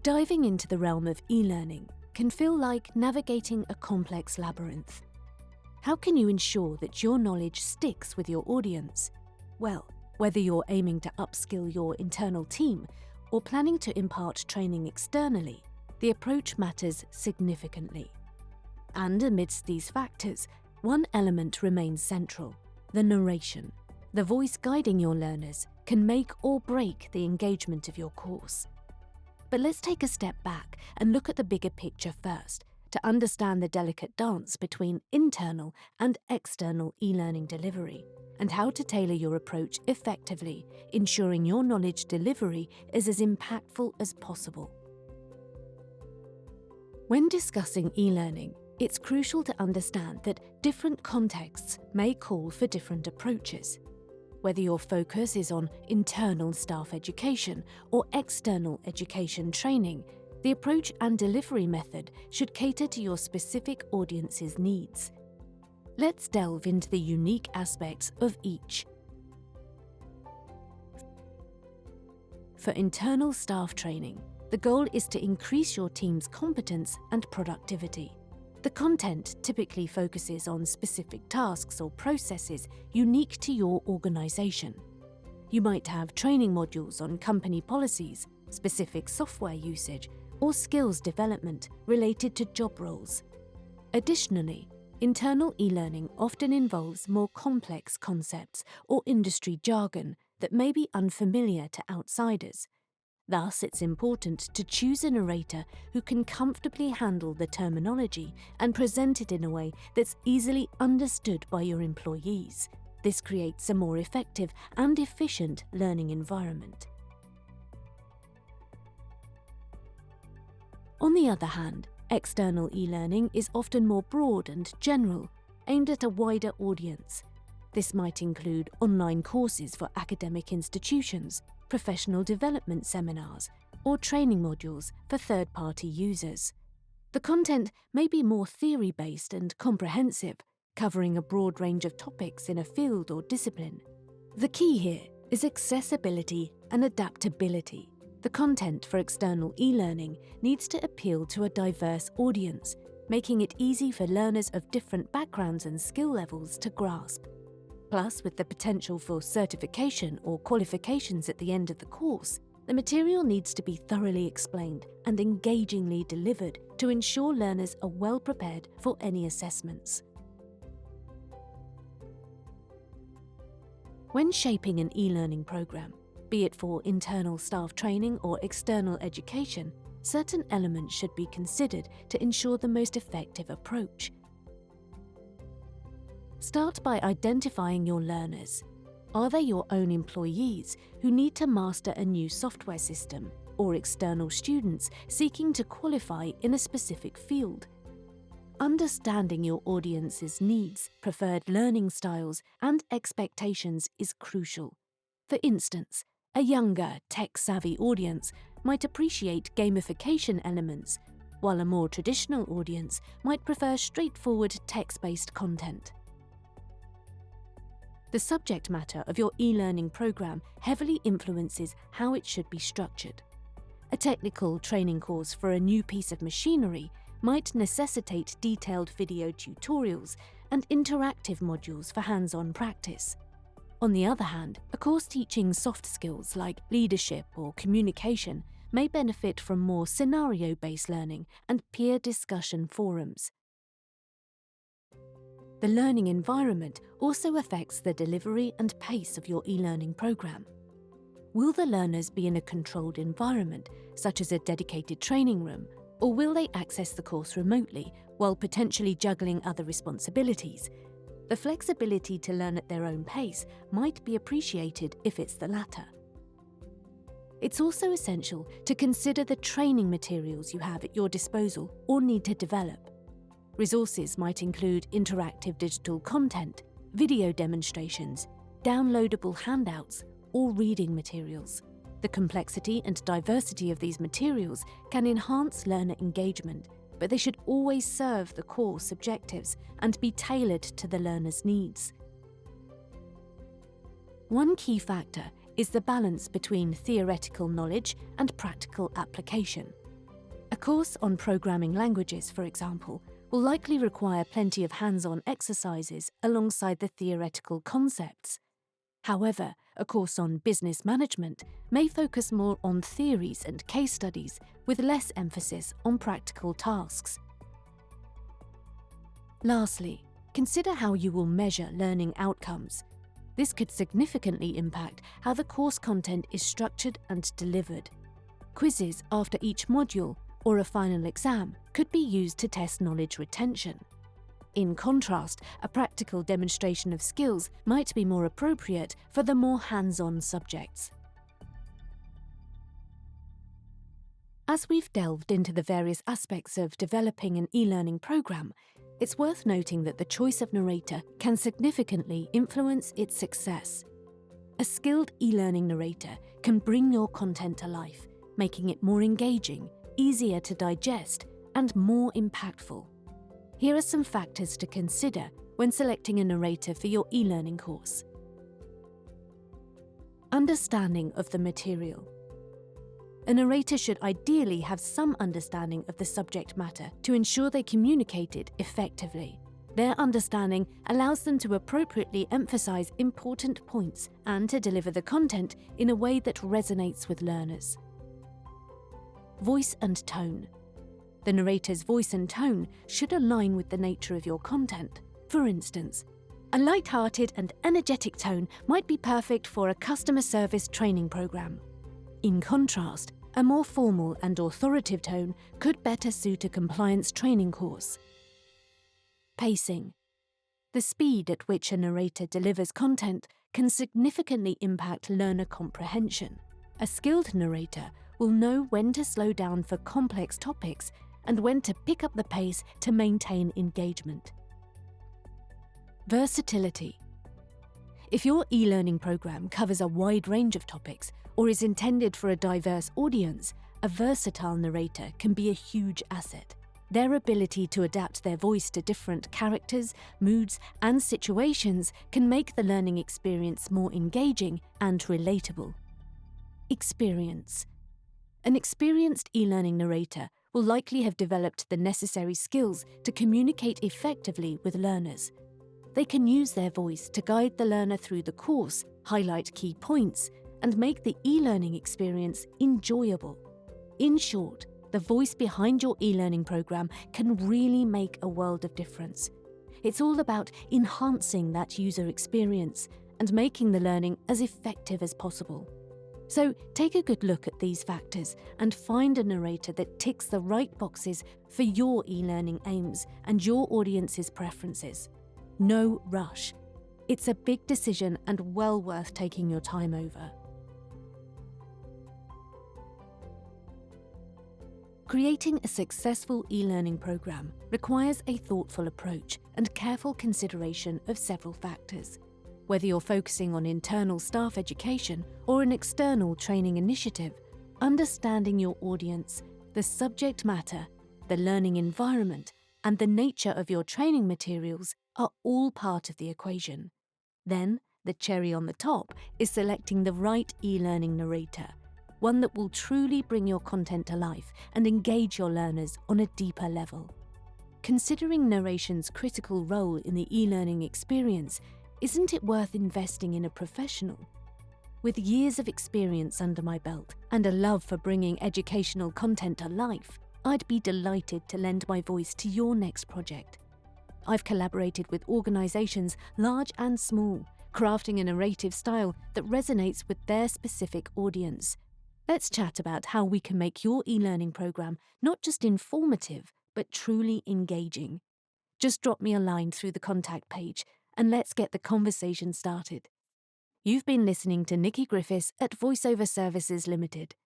Diving into the realm of e-learning can feel like navigating a complex labyrinth. How can you ensure that your knowledge sticks with your audience? Well, whether you're aiming to upskill your internal team or planning to impart training externally, the approach matters significantly. And amidst these factors, one element remains central: the narration. The voice guiding your learners can make or break the engagement of your course. But let's take a step back and look at the bigger picture first, to understand the delicate dance between internal and external e-learning delivery, and how to tailor your approach effectively, ensuring your knowledge delivery is as impactful as possible. When discussing e-learning, it's crucial to understand that different contexts may call for different approaches. Whether your focus is on internal staff education or external education training, the approach and delivery method should cater to your specific audience's needs. Let's delve into the unique aspects of each. For internal staff training, the goal is to increase your team's competence and productivity. The content typically focuses on specific tasks or processes unique to your organization. You might have training modules on company policies, specific software usage, or skills development related to job roles. Additionally, internal e-learning often involves more complex concepts or industry jargon that may be unfamiliar to outsiders. Thus, it's important to choose a narrator who can comfortably handle the terminology and present it in a way that's easily understood by your employees. This creates a more effective and efficient learning environment. On the other hand, external e-learning is often more broad and general, aimed at a wider audience. This might include online courses for academic institutions, professional development seminars, or training modules for third-party users. The content may be more theory-based and comprehensive, covering a broad range of topics in a field or discipline. The key here is accessibility and adaptability. The content for external e-learning needs to appeal to a diverse audience, making it easy for learners of different backgrounds and skill levels to grasp. Plus, with the potential for certification or qualifications at the end of the course, the material needs to be thoroughly explained and engagingly delivered to ensure learners are well prepared for any assessments. When shaping an e-learning program, be it for internal staff training or external education, certain elements should be considered to ensure the most effective approach. Start by identifying your learners. Are they your own employees who need to master a new software system, or external students seeking to qualify in a specific field? Understanding your audience's needs, preferred learning styles, and expectations is crucial. For instance, a younger, tech-savvy audience might appreciate gamification elements, while a more traditional audience might prefer straightforward text-based content. The subject matter of your e-learning program heavily influences how it should be structured. A technical training course for a new piece of machinery might necessitate detailed video tutorials and interactive modules for hands-on practice. On the other hand, a course teaching soft skills like leadership or communication may benefit from more scenario-based learning and peer discussion forums. The learning environment also affects the delivery and pace of your e-learning program. Will the learners be in a controlled environment, such as a dedicated training room, or will they access the course remotely while potentially juggling other responsibilities? The flexibility to learn at their own pace might be appreciated if it's the latter. It's also essential to consider the training materials you have at your disposal or need to develop. Resources might include interactive digital content, video demonstrations, downloadable handouts, or reading materials. The complexity and diversity of these materials can enhance learner engagement, but they should always serve the course objectives and be tailored to the learner's needs. One key factor is the balance between theoretical knowledge and practical application. course on programming languages, for example, will likely require plenty of hands-on exercises alongside the theoretical concepts. However, a course on business management may focus more on theories and case studies with less emphasis on practical tasks. Lastly, consider how you will measure learning outcomes. This could significantly impact how the course content is structured and delivered. Quizzes after each module or a final exam could be used to test knowledge retention. In contrast, a practical demonstration of skills might be more appropriate for the more hands-on subjects. As we've delved into the various aspects of developing an e-learning program, it's worth noting that the choice of narrator can significantly influence its success. A skilled e-learning narrator can bring your content to life, making it more engaging, easier to digest, and more impactful. Here are some factors to consider when selecting a narrator for your e-learning course. Understanding of the material. A narrator should ideally have some understanding of the subject matter to ensure they communicate it effectively. Their understanding allows them to appropriately emphasize important points and to deliver the content in a way that resonates with learners. Voice and tone. The narrator's voice and tone should align with the nature of your content. For instance, a light-hearted and energetic tone might be perfect for a customer service training program. In contrast, a more formal and authoritative tone could better suit a compliance training course. Pacing. The speed at which a narrator delivers content can significantly impact learner comprehension. A skilled narrator will know when to slow down for complex topics and when to pick up the pace to maintain engagement. Versatility. If your e-learning program covers a wide range of topics or is intended for a diverse audience, a versatile narrator can be a huge asset. Their ability to adapt their voice to different characters, moods, and situations can make the learning experience more engaging and relatable. Experience. An experienced e-learning narrator will likely have developed the necessary skills to communicate effectively with learners. They can use their voice to guide the learner through the course, highlight key points, and make the e-learning experience enjoyable. In short, the voice behind your e-learning program can really make a world of difference. It's all about enhancing that user experience and making the learning as effective as possible. So take a good look at these factors and find a narrator that ticks the right boxes for your e-learning aims and your audience's preferences. No rush. It's a big decision and well worth taking your time over. Creating a successful e-learning program requires a thoughtful approach and careful consideration of several factors. Whether you're focusing on internal staff education or an external training initiative, understanding your audience, the subject matter, the learning environment, and the nature of your training materials are all part of the equation. Then, the cherry on the top is selecting the right e-learning narrator, one that will truly bring your content to life and engage your learners on a deeper level. Considering narration's critical role in the e-learning experience, isn't it worth investing in a professional? With years of experience under my belt and a love for bringing educational content to life, I'd be delighted to lend my voice to your next project. I've collaborated with organisations large and small, crafting a narrative style that resonates with their specific audience. Let's chat about how we can make your e-learning program not just informative, but truly engaging. Just drop me a line through the contact page and let's get the conversation started. You've been listening to Nicky Griffiths at Voiceover Services Limited.